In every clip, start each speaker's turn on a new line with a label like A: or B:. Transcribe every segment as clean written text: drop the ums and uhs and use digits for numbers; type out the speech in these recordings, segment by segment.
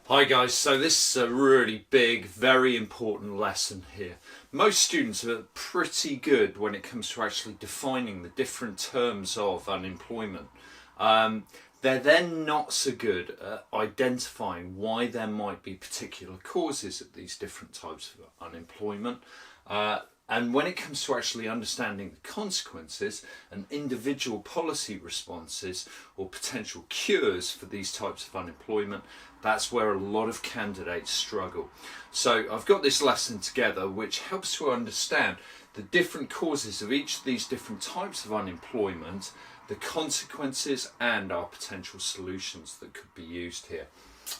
A: Hi guys, so this is a really big, very important lesson here. Most students are pretty good when it comes to actually defining the different terms of unemployment. They're then not so good at identifying why there might be particular causes of these different types of unemployment. And when it comes to actually understanding the consequences and individual policy responses or potential cures for these types of unemployment, that's where a lot of candidates struggle. So I've got this lesson together which helps to understand the different causes of each of these different types of unemployment, the consequences and our potential solutions that could be used here.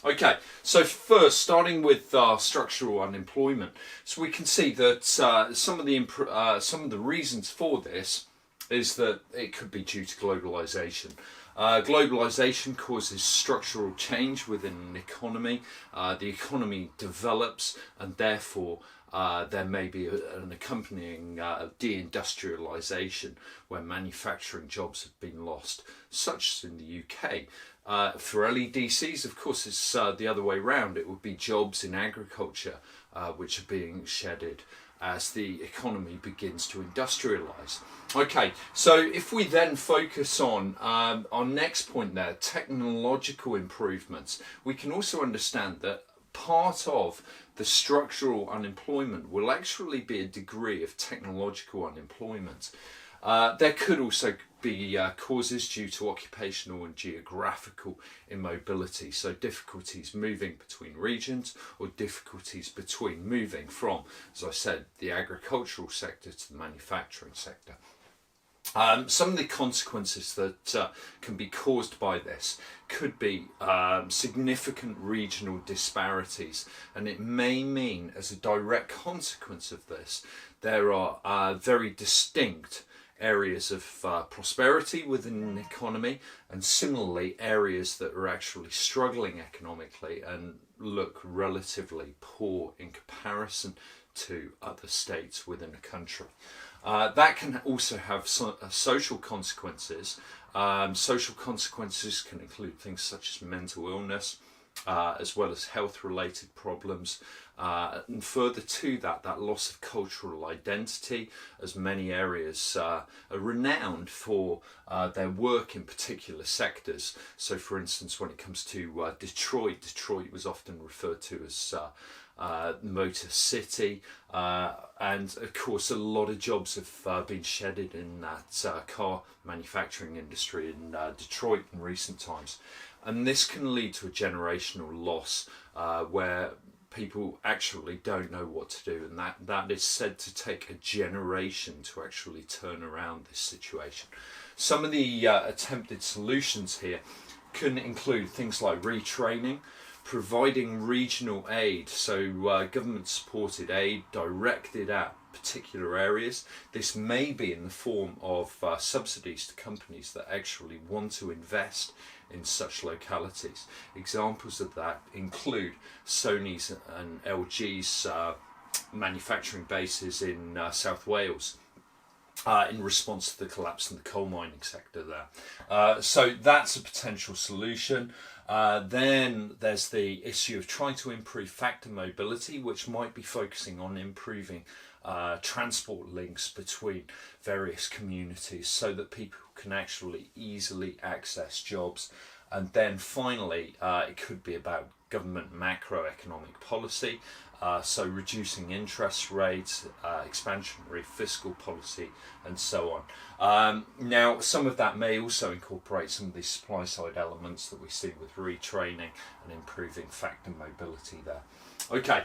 A: Okay, so first, starting with structural unemployment, so we can see that some of the reasons for this is that it could be due to globalization. Globalization causes structural change within an economy. The economy develops, and therefore there may be an accompanying deindustrialization where manufacturing jobs have been lost, such as in the UK. For LEDCs, of course, it's the other way round. It would be jobs in agriculture which are being shedded as the economy begins to industrialise. Okay, so if we then focus on our next point there, technological improvements, we can also understand that part of the structural unemployment will actually be a degree of technological unemployment. There could also be causes due to occupational and geographical immobility, so difficulties moving between regions or difficulties between moving from, as I said, the agricultural sector to the manufacturing sector. Some of the consequences that can be caused by this could be significant regional disparities, and it may mean as a direct consequence of this there are very distinct areas of prosperity within an economy, and similarly areas that are actually struggling economically and look relatively poor in comparison to other states within a country. That can also have social consequences. Social consequences can include things such as mental illness, as well as health-related problems, and further to that, that loss of cultural identity, as many areas are renowned for their work in particular sectors. So for instance, when it comes to Detroit was often referred to as Motor City, and of course a lot of jobs have been shedded in that car manufacturing industry in Detroit in recent times, and this can lead to a generational loss where people actually don't know what to do, and that is said to take a generation to actually turn around this situation. Some of the attempted solutions here can include things like retraining, providing regional aid, so government supported aid directed at particular areas. This may be in the form of subsidies to companies that actually want to invest in such localities. Examples of that include Sony's and LG's manufacturing bases in South Wales, in response to the collapse in the coal mining sector there. So that's a potential solution. Then there's the issue of trying to improve factor mobility, which might be focusing on improving transport links between various communities so that people can actually easily access jobs. And then finally, it could be about government macroeconomic policy, so reducing interest rates, expansionary fiscal policy, and so on. Now, some of that may also incorporate some of these supply side elements that we see with retraining and improving factor mobility there. Okay,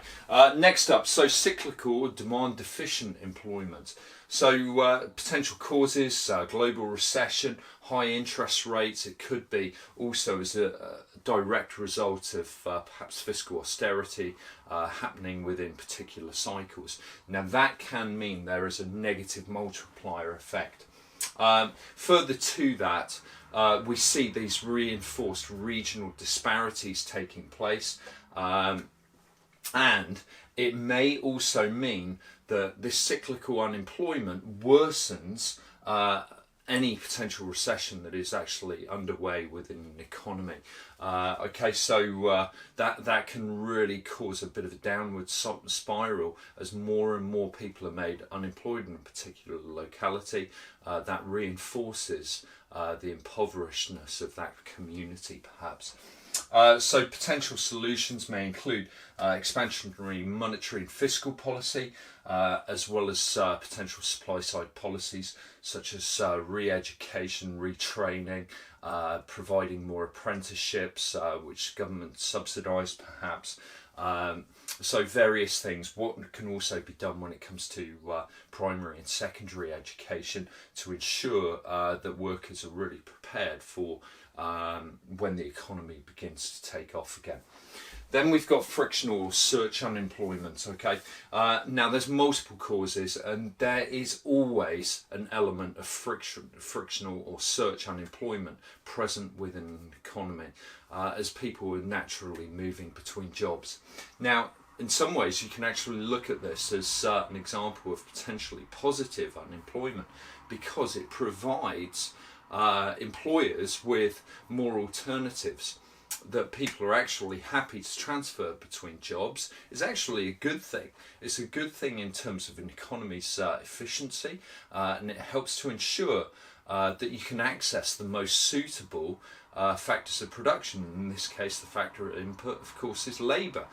A: next up, so cyclical or demand deficient employment. So potential causes, global recession, high interest rates. It could be also as a direct result of perhaps fiscal austerity happening within particular cycles. Now that can mean there is a negative multiplier effect. Further to that, we see these reinforced regional disparities taking place. And it may also mean that this cyclical unemployment worsens any potential recession that is actually underway within an economy. That can really cause a bit of a downward spiral as more and more people are made unemployed in a particular locality. That reinforces the impoverishedness of that community, perhaps. So potential solutions may include expansionary monetary and fiscal policy, as well as potential supply side policies such as re-education, retraining, providing more apprenticeships, which government subsidise perhaps. So various things. What can also be done when it comes to primary and secondary education to ensure that workers are really prepared for when the economy begins to take off again. Then we've got frictional search unemployment. Now there's multiple causes, and there is always an element of frictional or search unemployment present within an economy, as people are naturally moving between jobs. Now, in some ways, you can actually look at this as an example of potentially positive unemployment, because it provides employers with more alternatives. That people are actually happy to transfer between jobs is actually a good thing. It's a good thing in terms of an economy's efficiency, and it helps to ensure that you can access the most suitable factors of production. In this case, the factor of input, of course, is labour.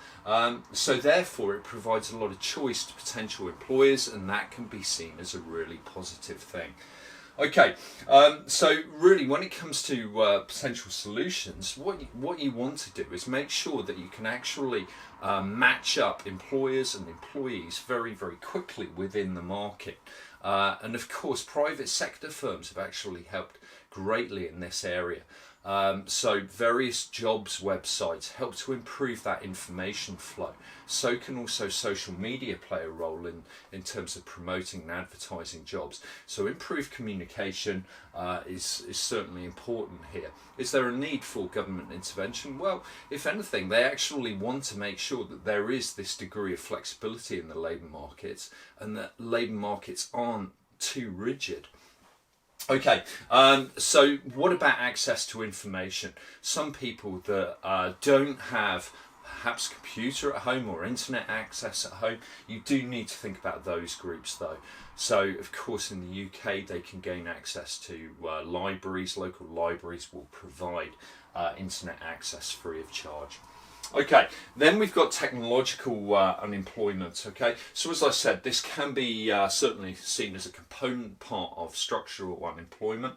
A: So therefore, it provides a lot of choice to potential employers, and that can be seen as a really positive thing. So really, when it comes to potential solutions, what you want to do is make sure that you can actually match up employers and employees very, very quickly within the market. And of course, private sector firms have actually helped greatly in this area. So various jobs websites help to improve that information flow. So can also social media play a role in terms of promoting and advertising jobs. So improved communication is certainly important here. Is there a need for government intervention? Well, if anything, they actually want to make sure that there is this degree of flexibility in the labour markets, and that labour markets aren't too rigid. So what about access to information? Some people that don't have perhaps computer at home or internet access at home, you do need to think about those groups though. So of course in the UK they can gain access to libraries. Local libraries will provide internet access free of charge. Then we've got technological unemployment. So as I said, this can be certainly seen as a component part of structural unemployment.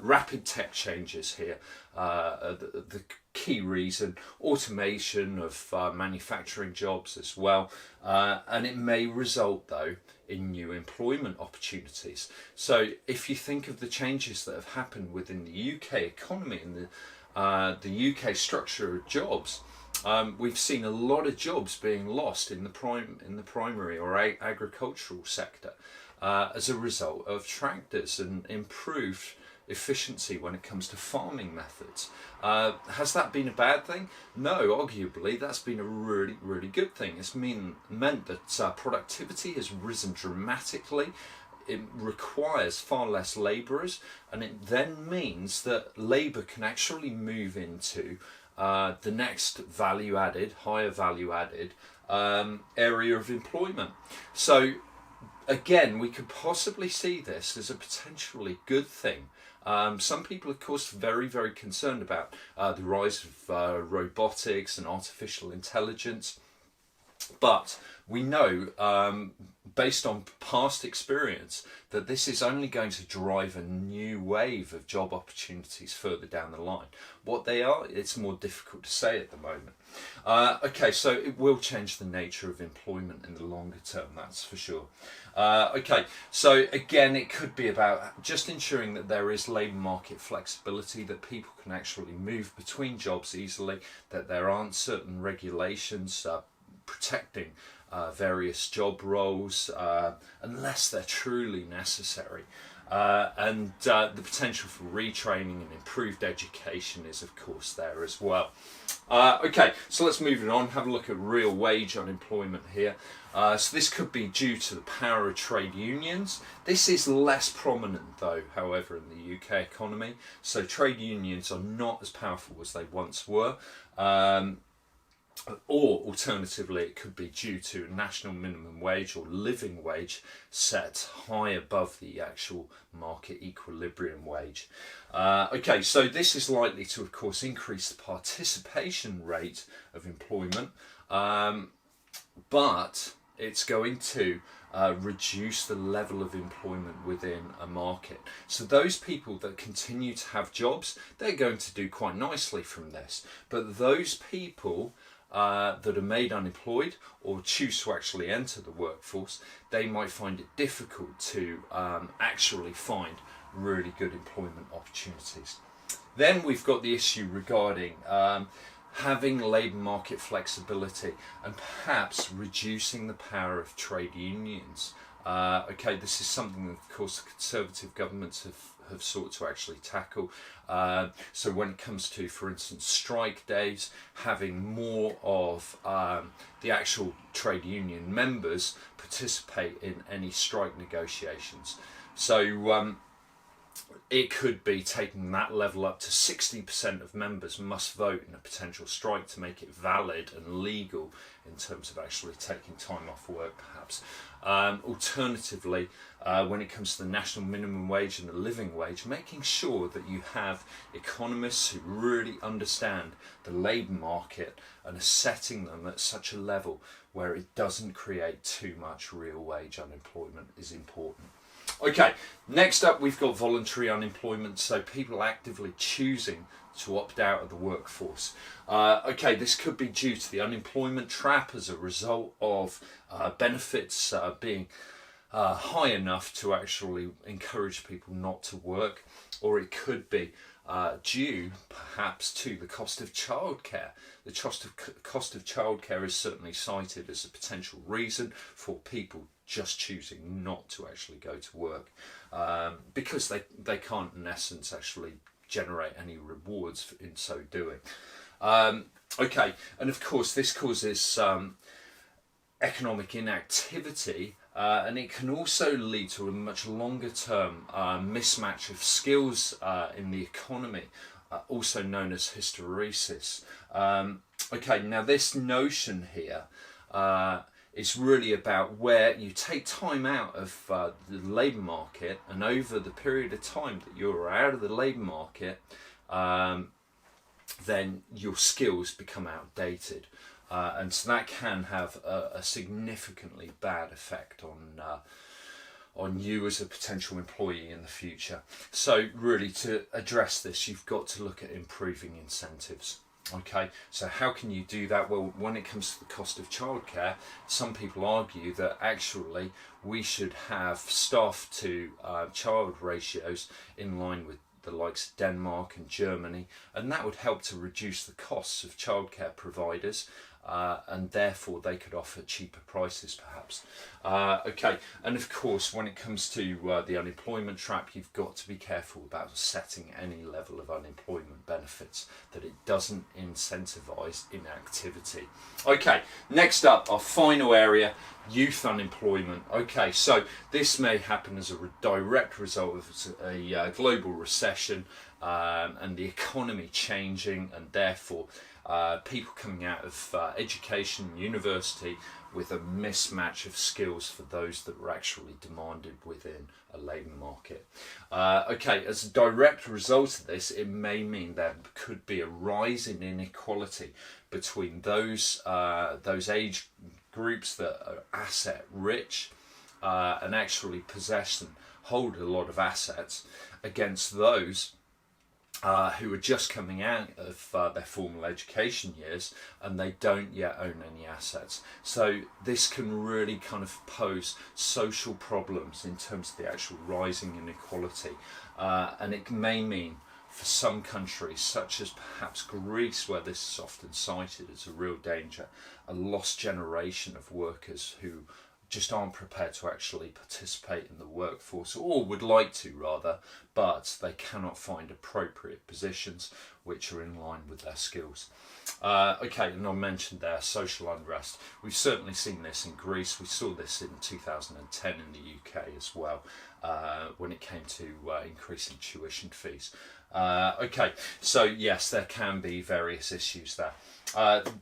A: Rapid tech changes here are the key reason. Automation of manufacturing jobs as well, and it may result though in new employment opportunities. So if you think of the changes that have happened within the UK economy and the UK structure of jobs, we've seen a lot of jobs being lost in the primary or agricultural sector as a result of tractors and improved efficiency when it comes to farming methods. Has that been a bad thing? No, arguably that's been a really, really good thing. It's meant that productivity has risen dramatically. It requires far less labourers, and it then means that labour can actually move into the next higher value added area of employment. So again, we could possibly see this as a potentially good thing. Some people, of course, are very, very concerned about the rise of robotics and artificial intelligence. But we know, based on past experience, that this is only going to drive a new wave of job opportunities further down the line. What they are, it's more difficult to say at the moment. So it will change the nature of employment in the longer term, that's for sure. So again, it could be about just ensuring that there is labour market flexibility, that people can actually move between jobs easily, that there aren't certain regulations protecting various job roles unless they're truly necessary. And the potential for retraining and improved education is of course there as well. Okay, so let's move it on, have a look at real wage unemployment here. So this could be due to the power of trade unions. This is less prominent though, however, in the UK economy. So trade unions are not as powerful as they once were. Or alternatively, it could be due to a national minimum wage or living wage set high above the actual market equilibrium wage. Okay, so this is likely to, of course, increase the participation rate of employment, but it's going to reduce the level of employment within a market. So those people that continue to have jobs, they're going to do quite nicely from this. But those people that are made unemployed or choose to actually enter the workforce, they might find it difficult to actually find really good employment opportunities. Then we've got the issue regarding having labour market flexibility and perhaps reducing the power of trade unions. Okay, this is something that, of course, the Conservative governments have sought to actually tackle. So when it comes to, for instance, strike days, having more of the actual trade union members participate in any strike negotiations. So it could be taking that level up to 60% of members must vote in a potential strike to make it valid and legal in terms of actually taking time off work, perhaps. Alternatively, when it comes to the national minimum wage and the living wage, making sure that you have economists who really understand the labour market and are setting them at such a level where it doesn't create too much real wage unemployment is important. Okay, next up we've got voluntary unemployment, so people actively choosing to opt out of the workforce. Okay, this could be due to the unemployment trap as a result of benefits being high enough to actually encourage people not to work, or it could be due perhaps to the cost of childcare. The cost of childcare is certainly cited as a potential reason for people just choosing not to actually go to work because they can't in essence actually generate any rewards in so doing. Okay, and of course this causes economic inactivity, and it can also lead to a much longer term mismatch of skills in the economy, also known as hysteresis. Okay, now this notion here is really about where you take time out of the labour market, and over the period of time that you're out of the labour market, then your skills become outdated. And so that can have a significantly bad effect on you as a potential employee in the future. So really, to address this, you've got to look at improving incentives. Okay, so how can you do that? Well, when it comes to the cost of childcare, some people argue that actually we should have staff to child ratios in line with the likes of Denmark and Germany, and that would help to reduce the costs of childcare providers, and therefore they could offer cheaper prices perhaps. Okay, and of course when it comes to the unemployment trap, you've got to be careful about setting any level of unemployment benefits that it doesn't incentivise inactivity. Okay, next up, our final area, youth unemployment. Okay, so this may happen as a direct result of a global recession and the economy changing, and therefore people coming out of education, university, with a mismatch of skills for those that were actually demanded within a labour market. Okay, as a direct result of this, it may mean there could be a rise in inequality between those age groups that are asset rich and actually possess and hold a lot of assets against those who are just coming out of their formal education years and they don't yet own any assets. So this can really kind of pose social problems in terms of the actual rising inequality, and it may mean for some countries such as perhaps Greece, where this is often cited as a real danger, a lost generation of workers who just aren't prepared to actually participate in the workforce, or would like to rather, but they cannot find appropriate positions which are in line with their skills. Okay, and I mentioned there social unrest. We've certainly seen this in Greece. We saw this in 2010 in the UK as well, when it came to increasing tuition fees. Okay, so yes, there can be various issues there.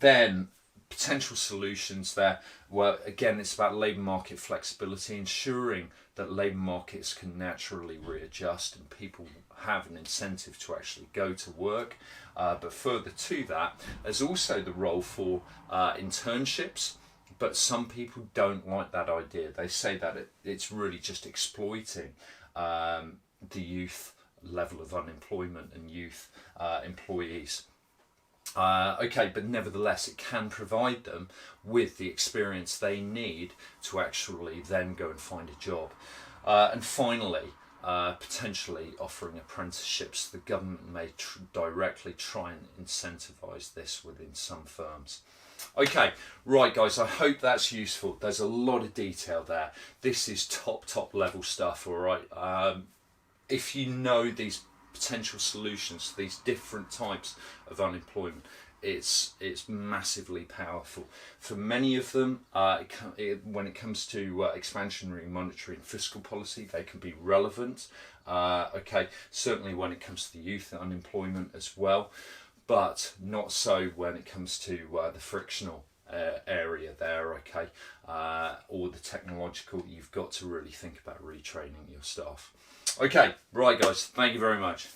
A: Then potential solutions there. Well, again, it's about labour market flexibility, ensuring that labour markets can naturally readjust and people have an incentive to actually go to work. But further to that, there's also the role for internships. But some people don't like that idea. They say that it's really just exploiting the youth level of unemployment and youth employees. Okay, but nevertheless, it can provide them with the experience they need to actually then go and find a job. And finally, potentially offering apprenticeships. The government may directly try and incentivise this within some firms. Okay, right guys, I hope that's useful. There's a lot of detail there. This is top level stuff, all right? If you know these potential solutions to these different types of unemployment, it's massively powerful. For many of them, when it comes to expansionary monetary and fiscal policy, they can be relevant. Okay, certainly when it comes to the youth unemployment as well, but not so when it comes to the frictional area there, okay, or the technological. You've got to really think about retraining your staff. Okay, right guys, thank you very much.